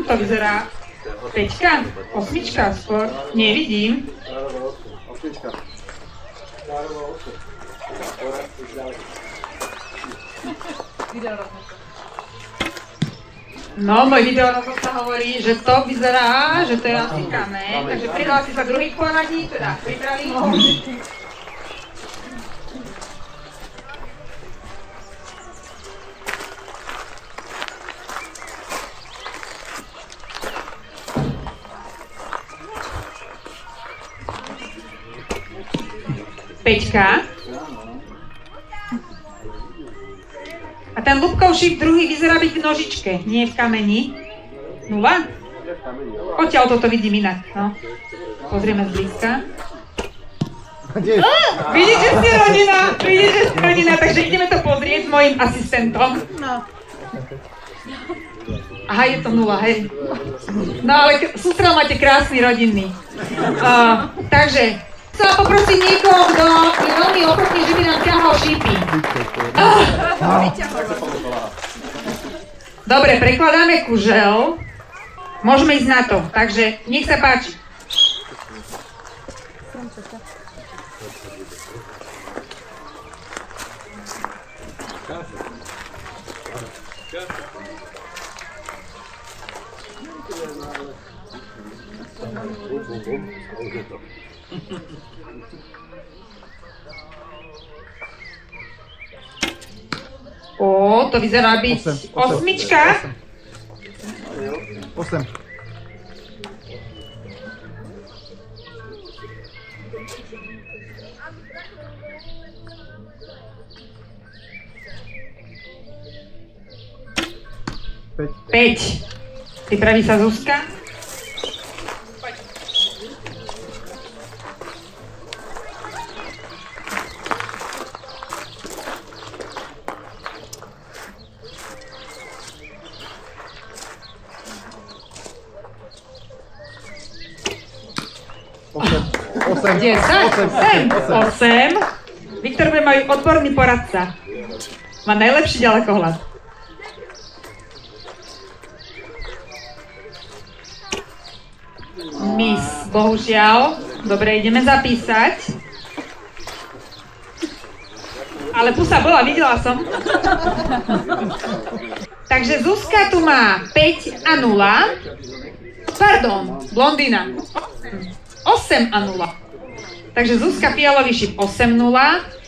To vyzerá 5-ka, 8-čka skôr. Nevidím. No, môj videorozhodca hovorí, že to vyzerá, že to je asi kameň, takže prihlási sa druhý poradí, teda pripravím ho. Peťka. A ten ľupkov šíp druhý vyzerá byť v nožičke, nie v kameni. 0? Odtiaľ toto vidím inak, no. Pozrieme zblízka. Vidíte ste rodina, takže ideme to pozrieť s mojím asistentom. Aha, je to 0, hej. No ale sústrel máte krásny rodinný. Takže chcela poprosiť niekoho, kto je veľmi ochotný, že by nám ťahal šípy. Dobre, prekladáme kužel. Môžeme ísť na to, takže nech sa páči. To vyzerá byť 8-čka. 8. Päť. Pripraví sa Zuzka. Osem. Viktor bude môj odborný poradca. Má najlepší ďalekohľad. Miss, bohužiaľ. Dobre, ideme zapísať. Ale pusa bola, videla som. Takže Zuzka tu má 5 a 0. Pardon, blondína. 8 a 0. Takže Zuzka fialový šíp 8-0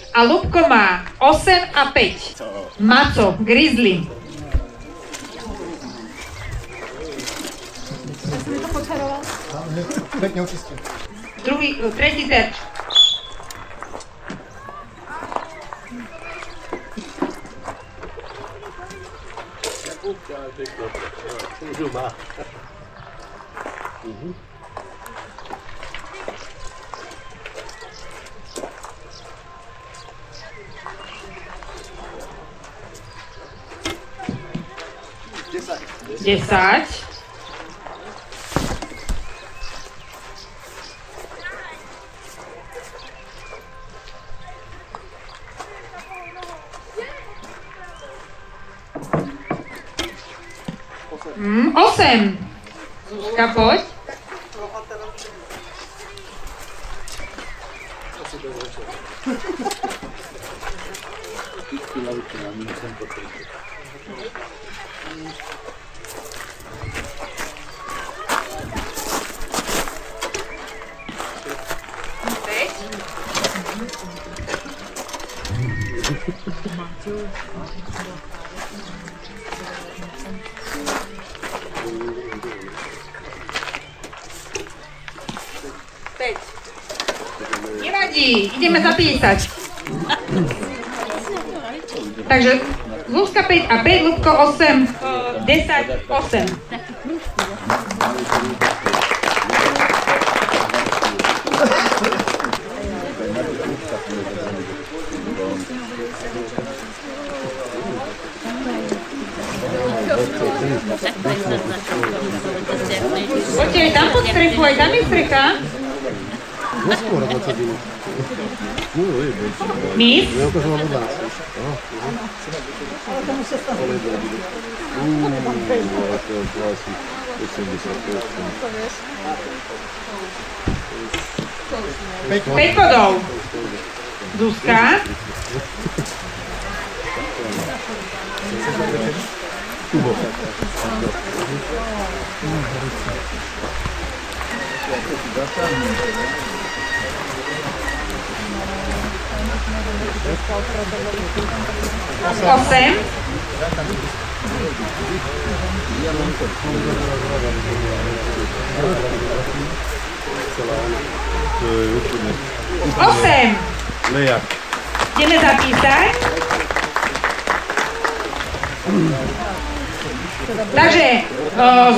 a Ľubko má 8 a 5. Maco, grizzly. Tretí terč. Desať. Osem. Zuzka, poď. Nevadí, ideme zapísať. Takže Zuzka 5 a 5, Ľubko 8, 10, 8. Poďte aj tam pod strechu, aj tam je strecha. Miss? Päť bodov. Zuzka. Osem. Osem. Ideme zapísať. Takže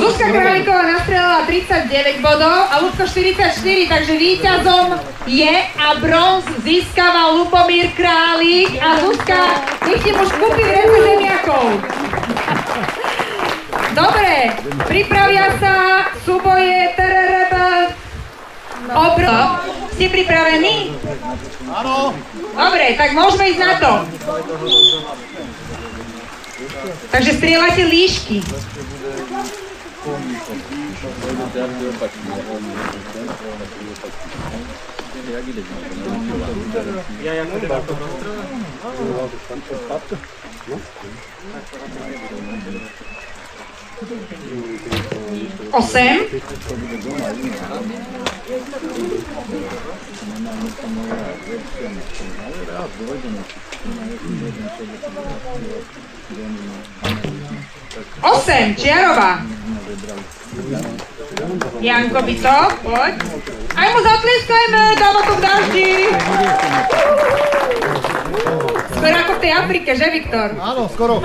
Zuzka Králíková nastrelila 39 bodov a Ľudko 44, takže víťazom je a bronz získava Ľubomír Králík a Zuzka, nech ti už kúpi vrece zemiakov. Dobre, pripravia sa súboje Ste pripravení? Áno. Dobre, tak môžeme ísť na to. Takže strieľate líšky. Osem. Osem, Čiarová. Janko by to, poď. Aj mu zatlieskajme, dáva to v daždi. Skoro ako v tej Afrike, že Viktor? Áno, skoro.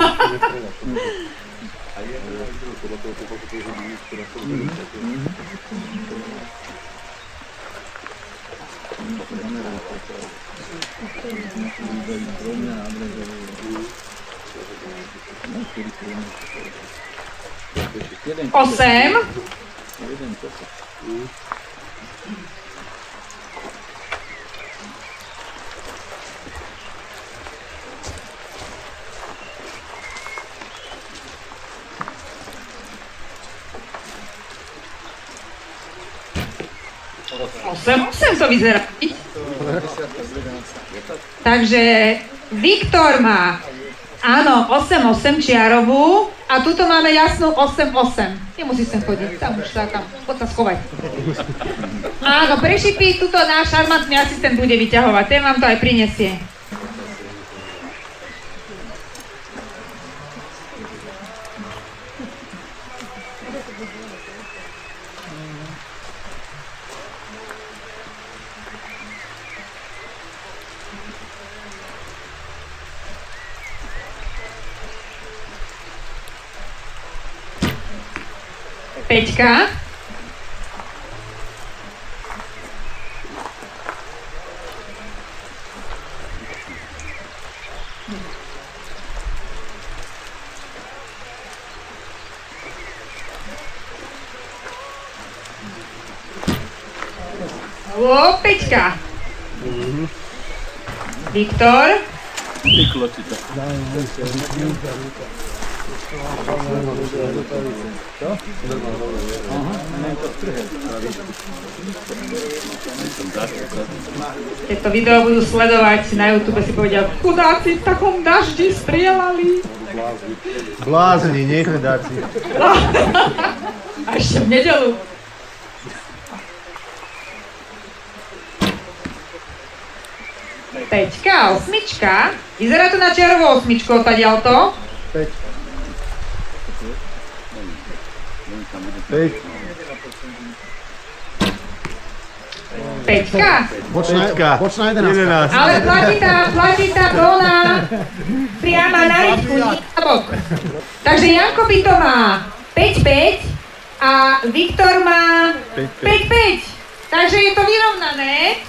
Osem. Osem to vyzerá. Takže Viktor má, áno, 8-8 čiarovú a tuto máme jasnú 8-8. Nemusíš sem chodiť, tam už sa tam, poď sa schovať. Áno, pre šipy tuto náš šarmantný asistent bude vyťahovať, ten vám to aj prinesie. Peťka. O, Peťka. Viktor. Keď to video budú sledovať na YouTube, si povedia, chudáci v takom daždi strieľali. Blázni, nie chudáci. A ešte v nedeľu. Peťka, osmička. Vyzerá to na čiarovú osmičku odtiaľto. 5. Peťka. Bočná 11. Ale platí tá plná priama na riadku, nie na bok. Takže Janko by to má 5-5 a Viktor má 5-5. Takže je to vyrovnané.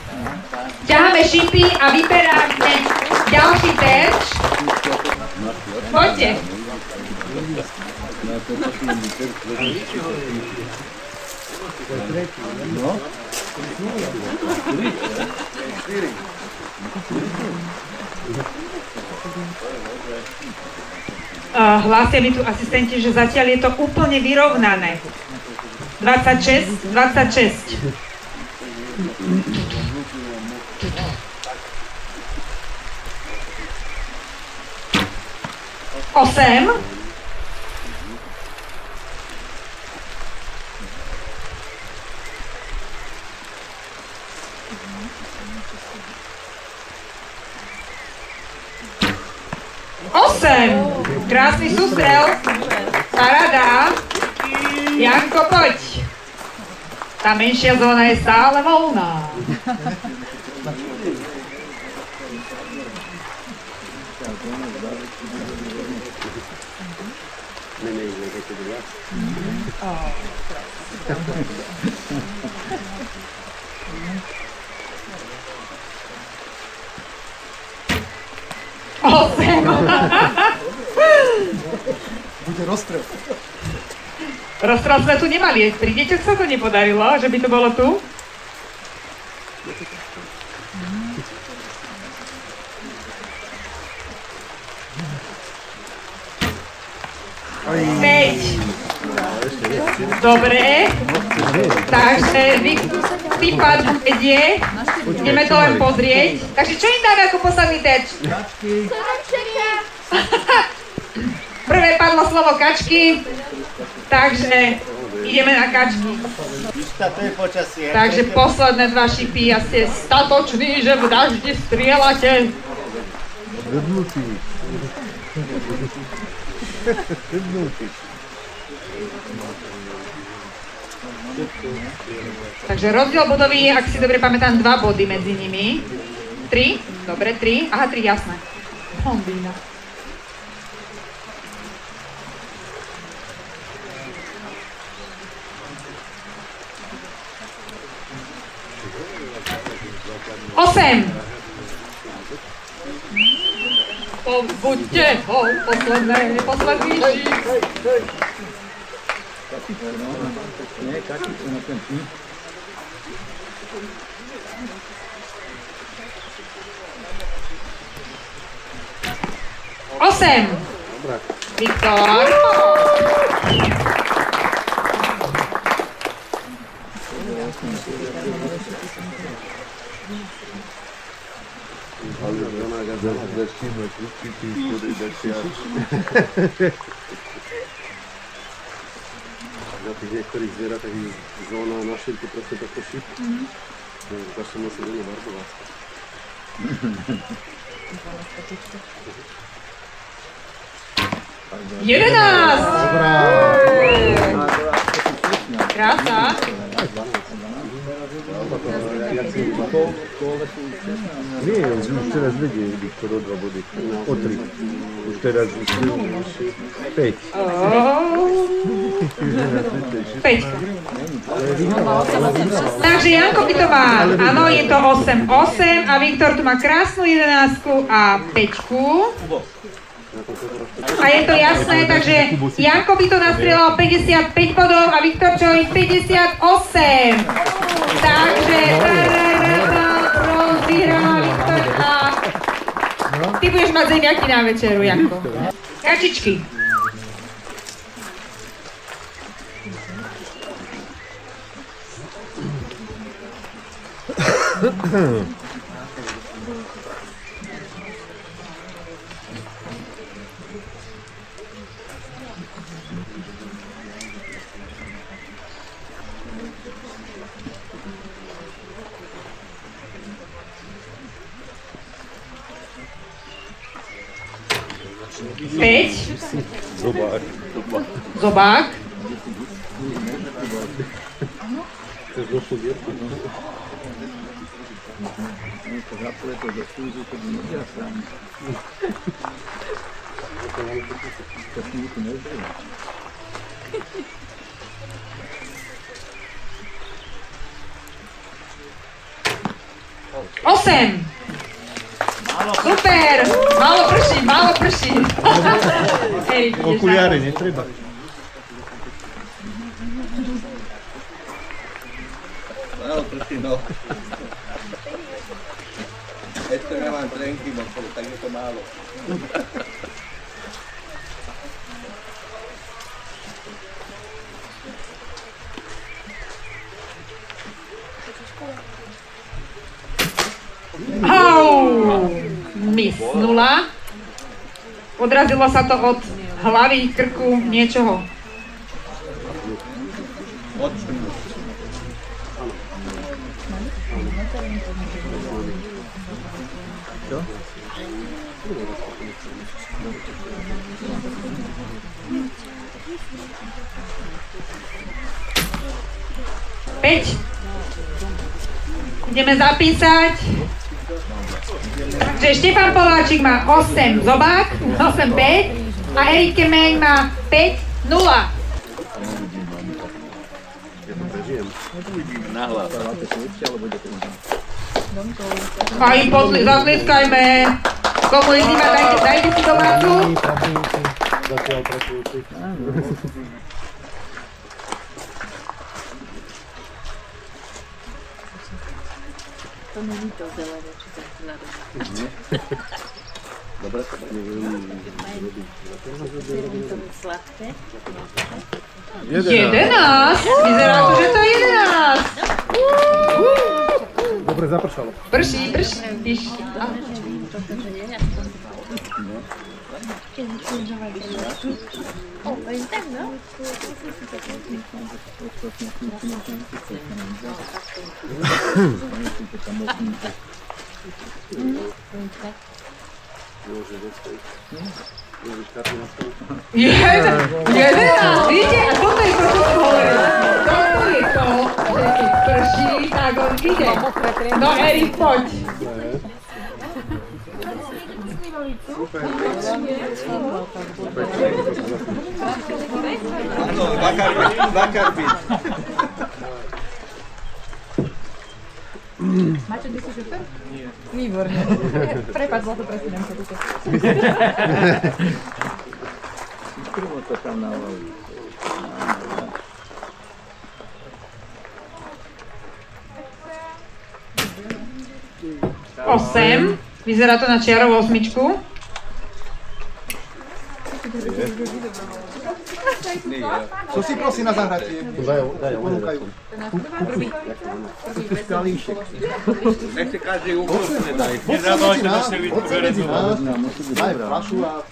Ťaháme šipy a vyberáme ďalší terč. Poďte. Hlásia mi tu asistenti, že zatiaľ je to úplne vyrovnané. 26, 26. Osem. Osem. Krásny sústrel. Paráda. Janko, poď. Tá menšia zóna je stále voľná. Osem. Bude rozstrel. Rozstrel sme tu nemali. Pri deťoch sa to nepodarilo, že by to bolo tu. Päť. Dobre. Takže tým pádom vedie. Ideme to len pozrieť. Takže čo im dáme ako posledný terč? Prvé padlo slovo kačky. Takže ideme na kačky. Takže posledné dva šipy a ste statoční, že v daždi strieľate. Takže rozdiel bodový je, ak si dobre pamätám, 2 body medzi nimi. 3? Dobre, 3. Aha, 3, jasné. Bombína. Osem. Buďte ho, posledný šíp. Osem. Viktor. Za tých niektorých zvieratách je zóna na šírku proste takto šíp. Začne musí do nej markovať. 11! Krása. Nie, už teraz vedie Viktor o 2 body. O 3. Už teraz 5. 5. Takže Janko by to má, áno, je to 8-8 a Viktor tu má krásnu 11 a 5. A je to jasné, takže Janko by to nastrieľal 55 bodov a Viktor Čovík 58. Takže rozvyhrá Viktor a ty budeš mať zemiaky na večeru, Janko. Kačičky. Päť. Zobák. Zobák. Chceš došlo dierku? Osem. Super! Málo prší, málo prší. Okuliare netreba. Málo prší. Martin, no. Esto nemám trenky, tak je to málo. Au! Misnula. Odrazilo sa to od hlavy, krku, niečoho. Od Čo? 5. Ideme zapísať. Takže Štefan Poláčik má 8 zobák, 8, 5 a Erik Kemeň má 5, 0. Ja to prežijem. nahlas. A im zatlieskajme. Komunizma, dajte si domácu. Zatiaľ pracujúci. To není to zelené, či to zelené. Dobre, to neviem. To je sladké. 11. Vyzerá to, že to je 11. Dobre, zapršalo. Prší. Jedenásť, vidíte? A toto je to, čo som hovorila. Toto je to, že keď prší, tak on ide. No Erik, poď. Áno, Vakarbit. Máte ty si šofer? Nie. Výborne. Prepáč, bola to presidenka. Prvo to tam naloží. 8. Vyzerá to na čiarovú osmičku. Co si prosí na zahratie? Ponúkajú. Nechce každý úkol nedaj. Podsúvajte nás, daj flašu a...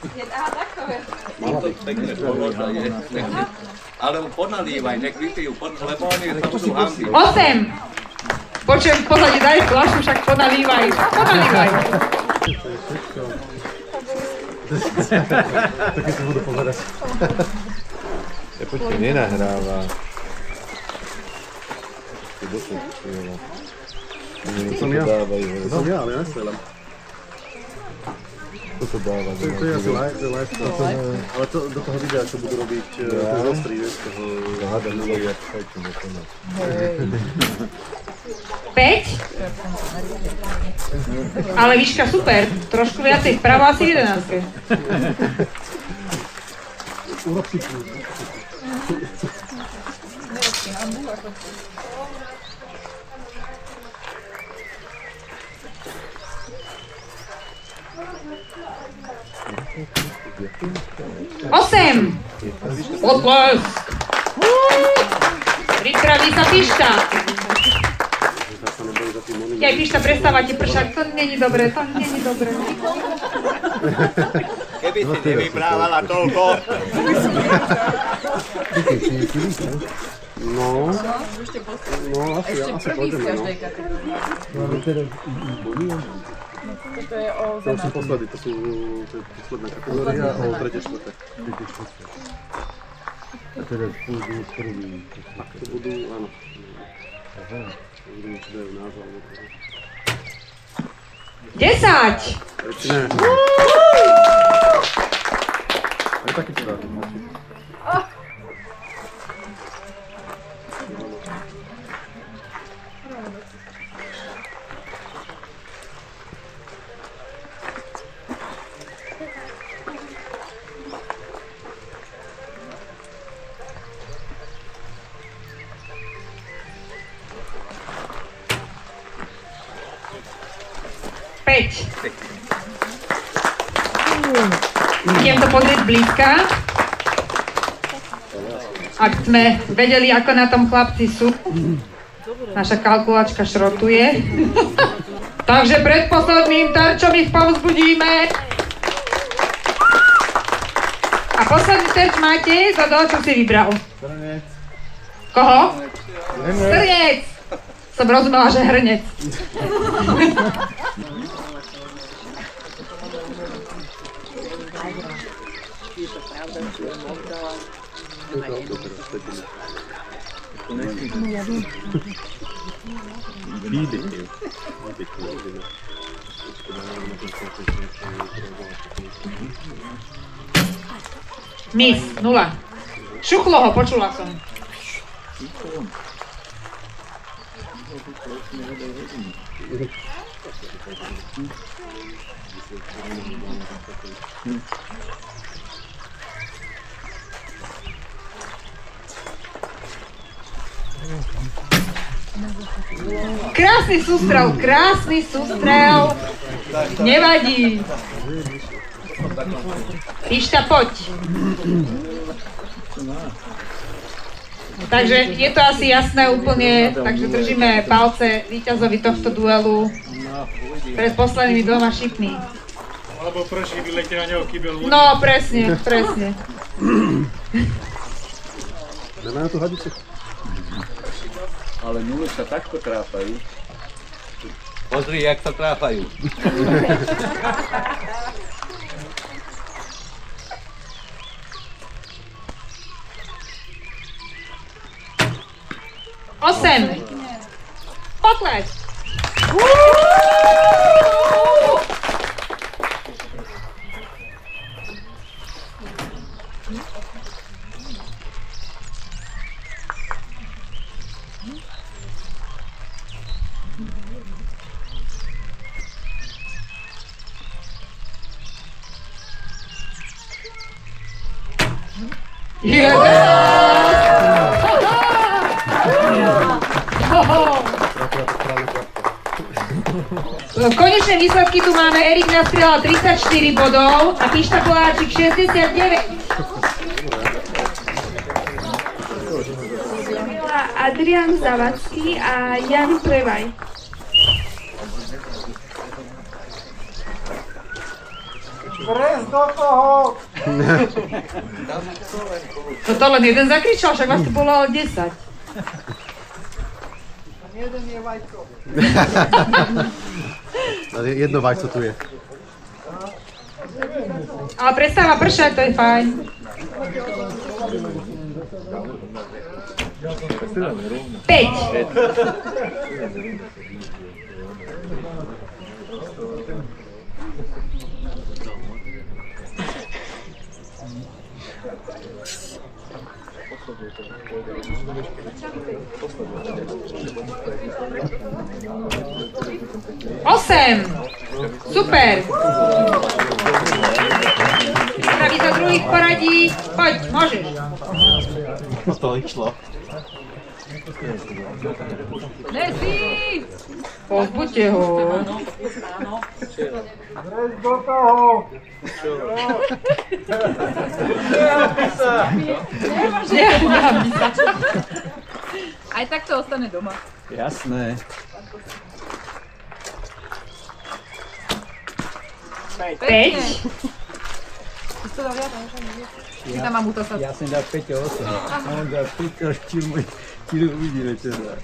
To pekne pomôže, je. Ale ponalívaj, nech vypijú, lebo oni tam sú hamby. 8. Počujem v pozadí, daj flašu, však ponalívaj. Také si budú pozerať. Ja počkej, nenahráva. Som ja, ale ja nestrelám. Toto dáva. To je asi live, ale to, do toho videa, čo budú robiť, to zostrí, vieš, toho... Hada, milovia, čakajte, na to. 5. Ale výška super, trošku viacej vpravo, asi 11. Urob si kľúč. Osem. Potlesk. Pripraví sa Pišta. Keď Pišta prestávate pršať, to není dobré. Keby si nevybrávala toľko. No, asi pôjdeme, no. Toto je o To sú posledné, to sú posledné kategórie a o tretie, štvrté. A teda pôjdu prvý. To budú, áno. Budú mi dajú názov. 10. Ešte ne. Aj taký čo dáte, máte. Idem to pozrieť blízka. Ak sme vedeli, ako na tom chlapci sú. Naša kalkulačka šrotuje. Takže pred posledným terčom ich povzbudíme. A posledný terč máte, Zodo, čo si vybral? Hrnec. Koho? Strnec! Som rozumela, že hrnec. Mis, 0. Šuchlo ho, počula som. Krásny sústrel. Nevadí. Pišta, poď. Takže je to asi jasné úplne, takže držíme palce víťazovi tohto duelu pred poslednými 2 šipmi. Alebo prší, vyletí na neho kybel. No, presne. Dáme na tú hadicu. Ale nuly sa takto tráfajú. Pozri, jak sa tráfajú. Osem. Potlesk. Konečné výsledky tu máme. Erik nastrieľal 34 bodov a Pišta Koláčik 69. Adrián Zavacký a Jan Prevaj. Prez do toho! To len jeden zakričal, však vás tu bolo ale 10. Jeden je vajco. Jedno vajco tu je. Ale prestáva pršať, to je fajn. Päť. Osem. Super. Praví za druhých poradí. Poď, môžeš. To išlo. Nesi! Pozbuďte ho. Prez do toho! Nehambi sa. Aj tak to ostane doma. Jasné. Päť. Si tam mám utosať. Ja som dal 5 8. A on dal 5 čili uvidíme čo dá.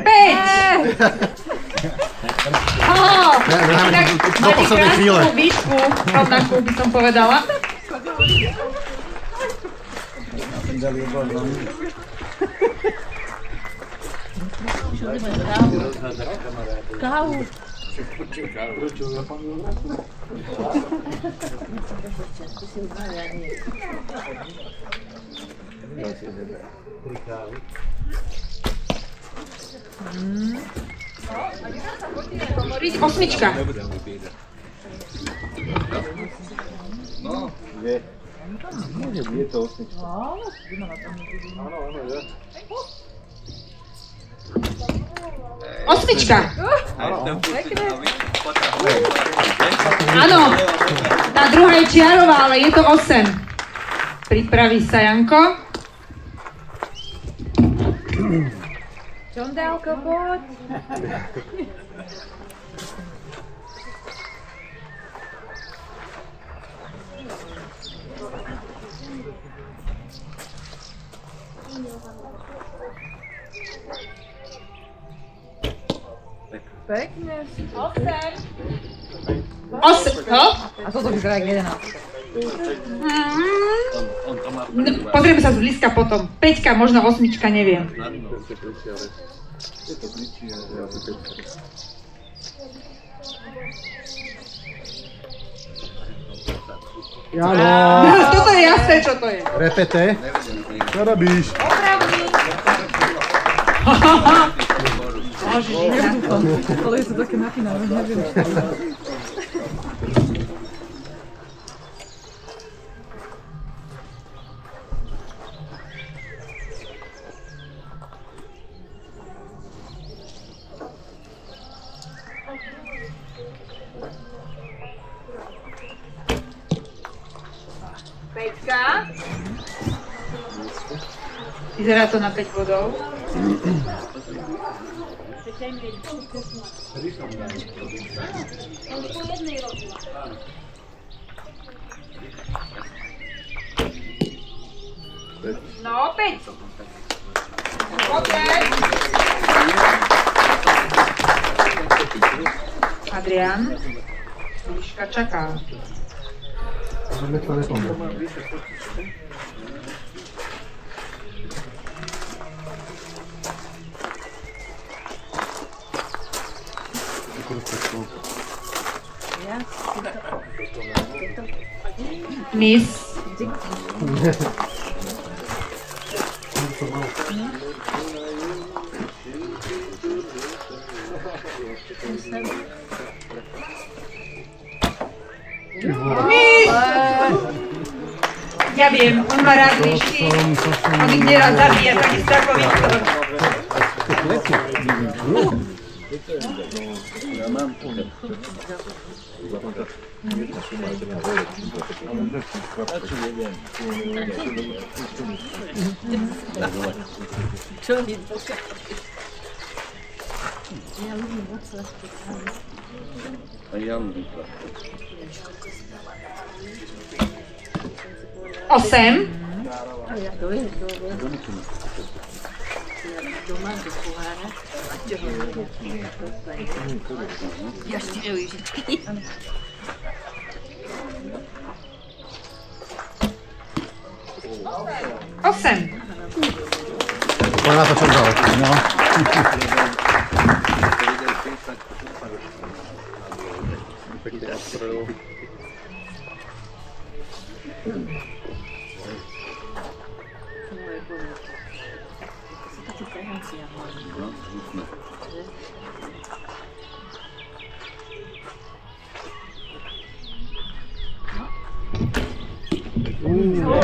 Päť. Do poslednej chvíle. Máte krásnu výšku, rovnakú by som povedala. Som dal jedno. Kávu. Osmička. No, Je to 8. Áno, Áno, je. Osmička. Aj ten pustý a vy potrhuje. Áno, tá druhá je čiarová, ale je to 8. Pripraví sa Janko. Čondálko, poď. Pekne. 8, no? A toto vyzerá jak 11. On to má No, pozrieme sa zblízka potom. 5, možno 8, neviem. Jano, Toto je jasné, čo to je. repete. Čo robíš? Môžeš ísť na to. Ale je to také nachynané, neviem. Peťka. Vyzerá to na 5 bodov. No, 5. Okay. Adrián. Líška čaká. Miss. Ja viem, on má rád myšky, on ich nerád zabíja, takisto ako Viktor. Osem. Osem. Poď na to, čo dal. No.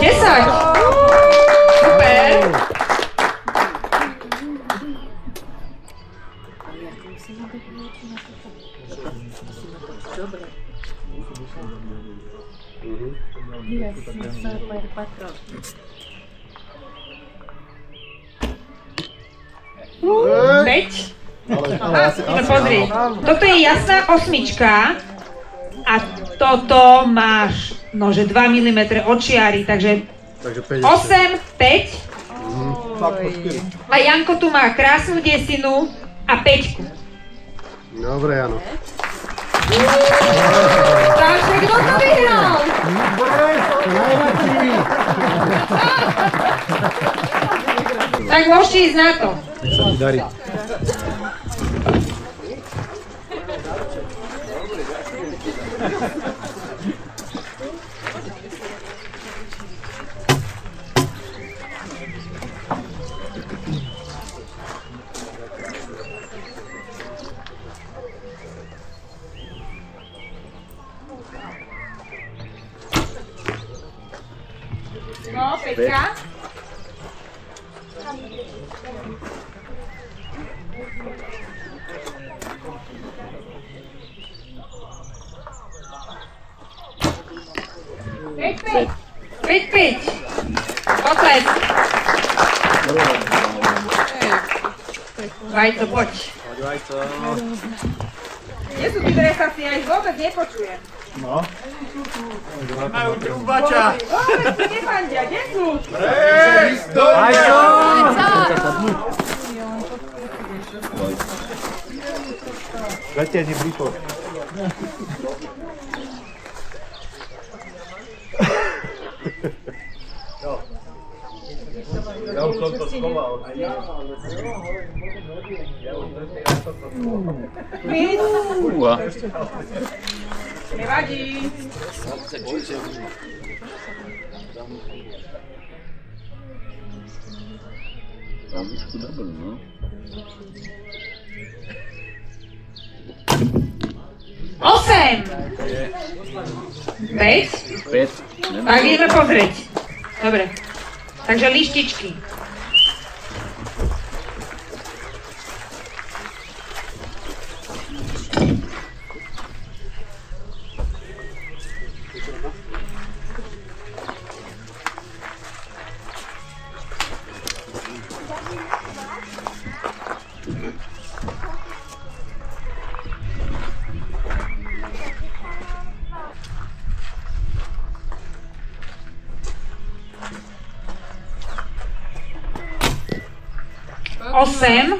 Desať. Super. Peť. Pozri, toto je jasná osmička a toto máš nože 2 mm od čiary, takže 8, 5. A Janko tu má krásnu desinu a 5. Dobre, Jano. Takže kto to vyhral? Tak môžete ísť na to. Sa ti darí. No, Peťka. 5. Potlesk. Vajco, poď. Nie sú tí dresáci, ja ich vôbec nepočujem. Majú trúbača. Vôbec si nefandia, kde sú? Zatiaľ blíko. Ja už som to schoval. Nevadí. Osem. 5. Tak ideme pozrieť. Dobre. Takže lištičky. Osem.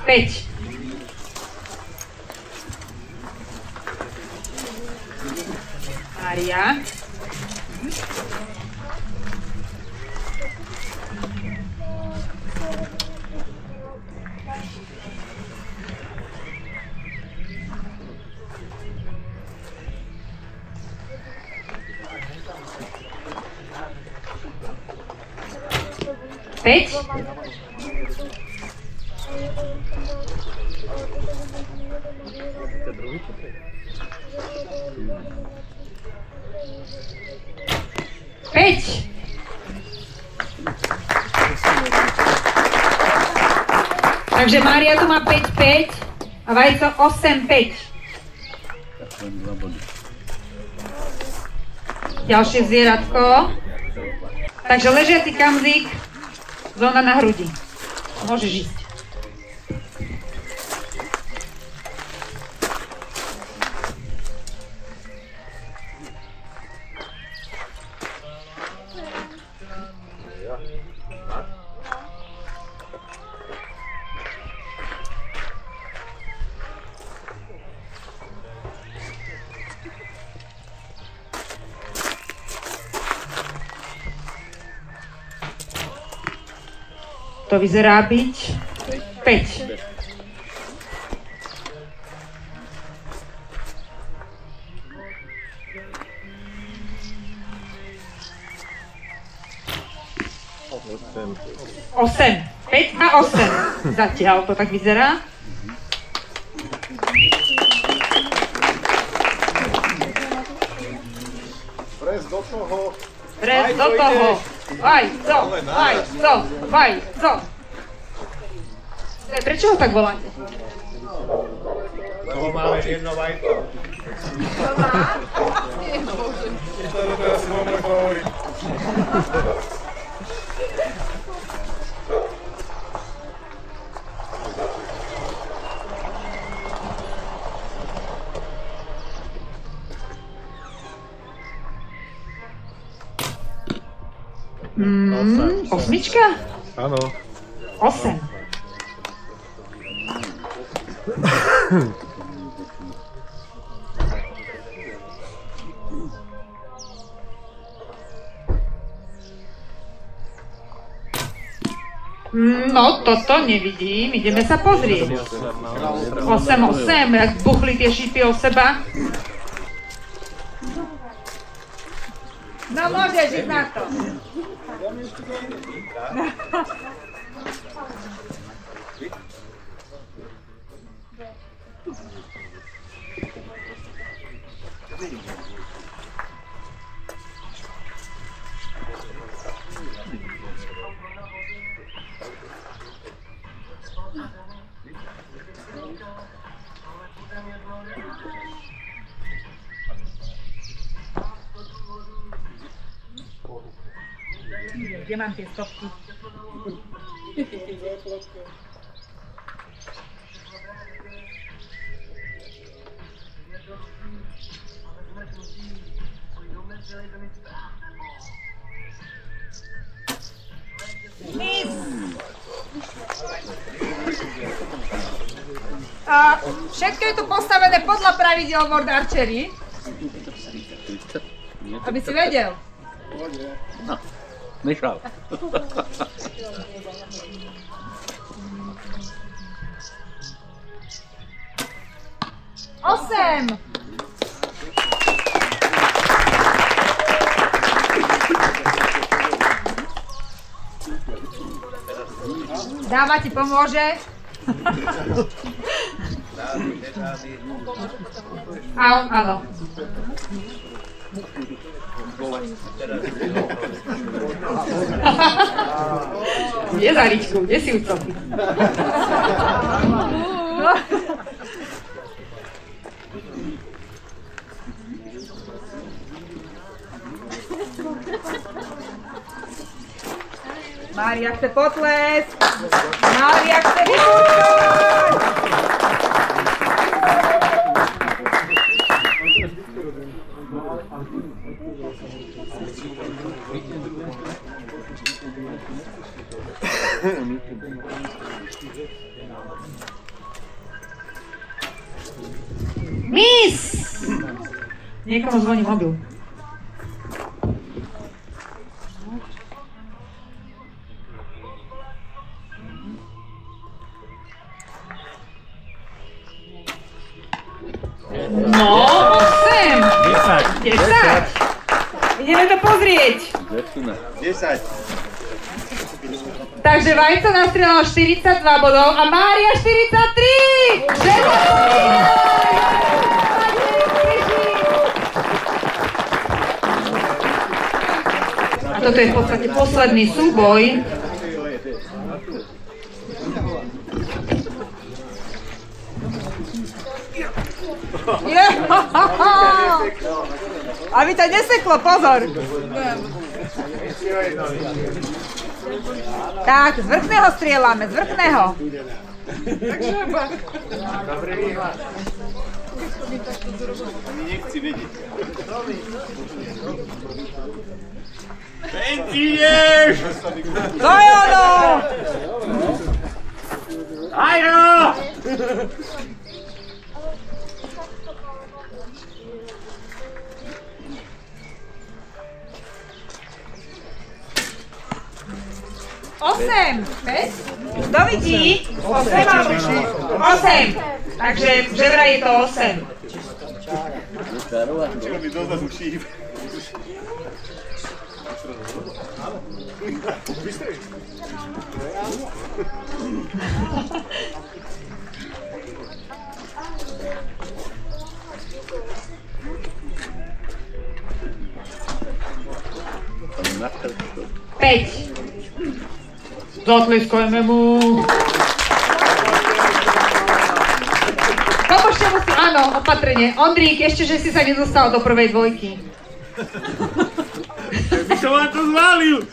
Päť. Mária. Päť. Päť. Takže Mária tu má 5-5 a Vajco 8-5. Ďalšie zvieratko. Takže ležiaci kamzík, zóna na hrudi. Môžeš ísť. To vyzerá byť 5. Osem. 5 a 8. Zatiaľ to tak vyzerá. Prez do toho. Prez do toho. Vajco, Vajco, Vajco. Prečo ho tak voláte? Toho máme jedno vajco. To teraz si môžeme hovoriť. Osmička? Áno. 8. No, toto nevidím. Ideme sa pozrieť. 8, jak buchli tie šípy o seba. No môžeš ísť na to. Kde mám tie stopky? A všetko je tu postavené podľa pravidel World Archery. Aby si vedel. No, Michal. Osem. Dáva ti pomôže. Áno. Kde Zaričku? Kde si ucopí? Mária chce potlesk. Mária chce vypúšťať. Miss! Niekomu zvoní mobil. No, 8! 10! Ideme to pozrieť. 10. Takže Vajco nastrelal 42 bodov a Mária 43! A toto je v podstate posledný súboj. Aby ťa neseklo, pozor. Tak, z vrchného strieľame, z vrchného. Nechci vedieť. Ideš! To je ono! Ajno! Osem, veď? Kto vidí? 8! Takže že vraj je to 8. Čo mi dozadu šíp. Päť. Zatleskajme mu. Pomôžte mu si, áno, opatrne. Ondrík, ešte, že si sa nedostal do prvej dvojky. By som vám to zvalil!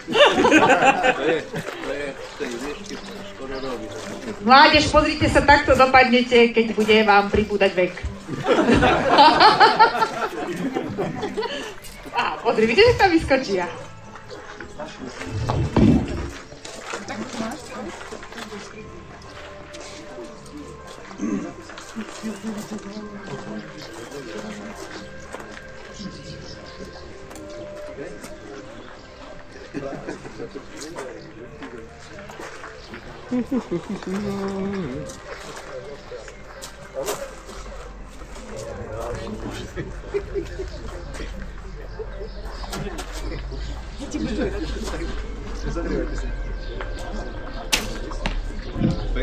Mládež, pozrite sa, takto dopadnete, keď bude vám pribúdať vek. Á, pozri, vidíte, že tam vyskočia.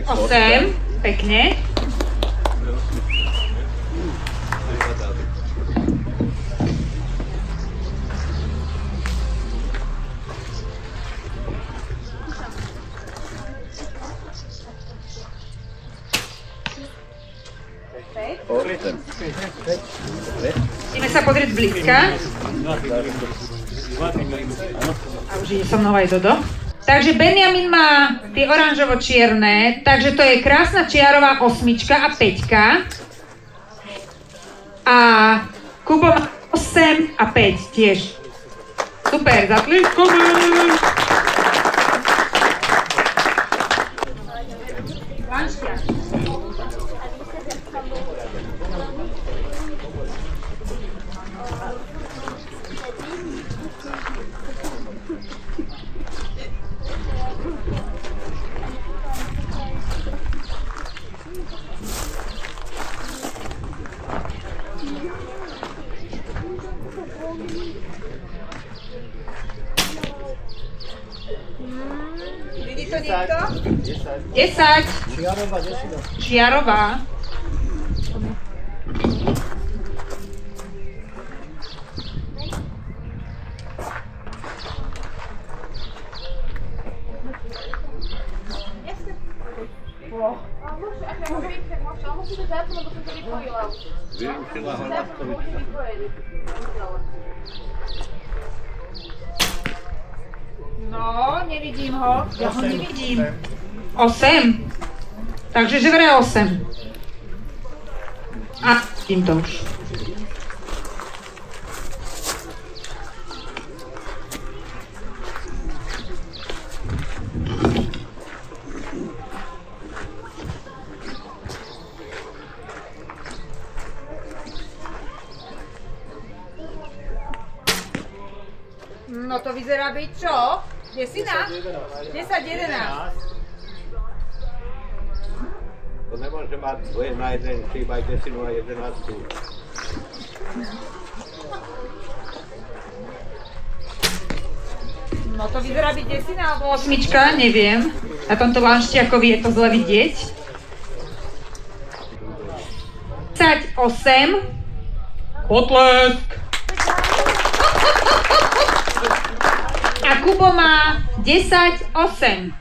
Osem, pekne. Ideme sa pozrieť zblízka. A už ide so mnou aj Dodo. Takže Benjamin má tie oranžovo-čierne, takže to je krásna čiarová 8 a 5. A Kubo má 8 a 5 tiež. Super, zatlískujeme. Vidí to niekto? 10. Čiarová. Vyrušila ho na stoličku. No, nevidím ho. Ja ho nevidím. 8. Takže že vraj 8. A vidím to už. No to vyzerá byť čo? Desina? 10-11. To nemôže mať dve na jeden, iba 10 a 11. No to vyzerá byť desina alebo 8, neviem. Na tomto lanštiakovi je to zle vidieť. 8. Potlesk. A Kubo má 10-8.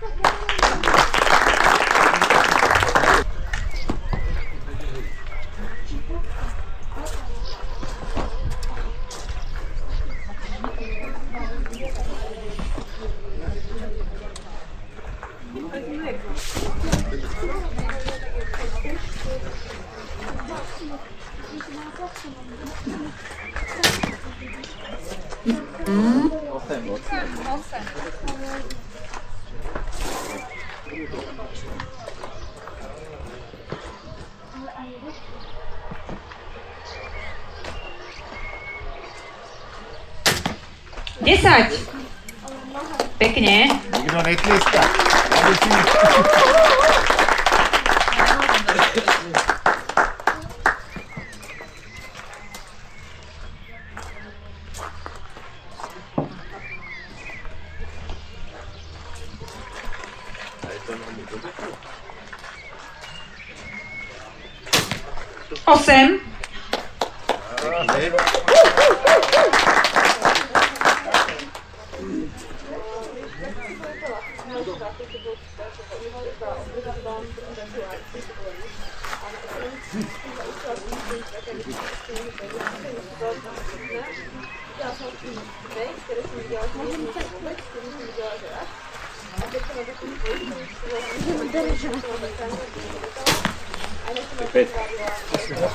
Desať. Pekne. Nikto netlieska. Osem.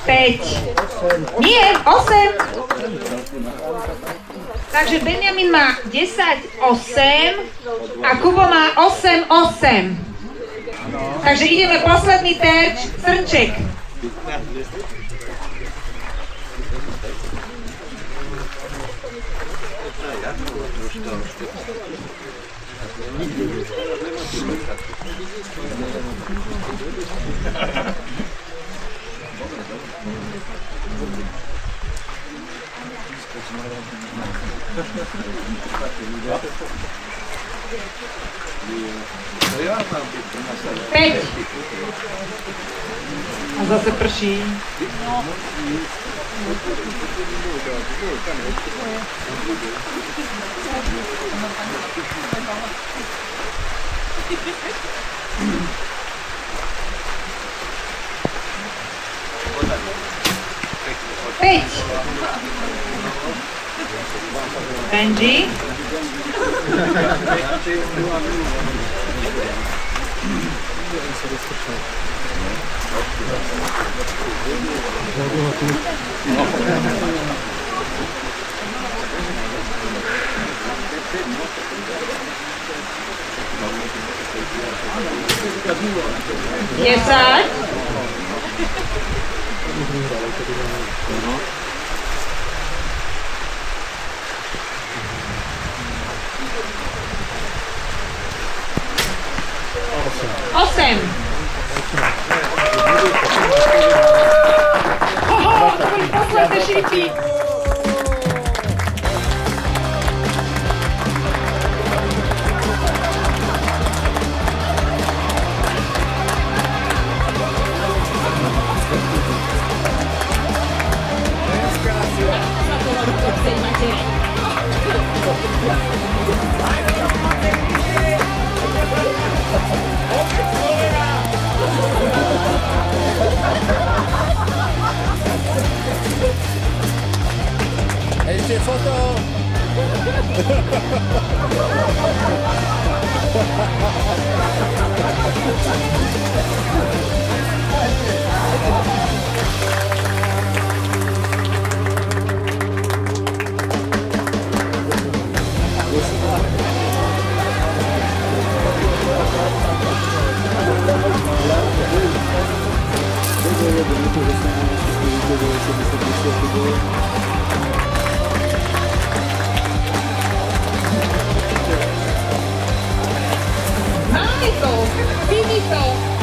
Päť. Nie, 8. Takže Benjamin má 10-8 a Kubo má 8-8. Takže ideme posledný terč, srnček. Päť. A zase prší. 5. Benji. Desať. Osem. Oho, to boli posledné šípy. Ešte foto! Finito!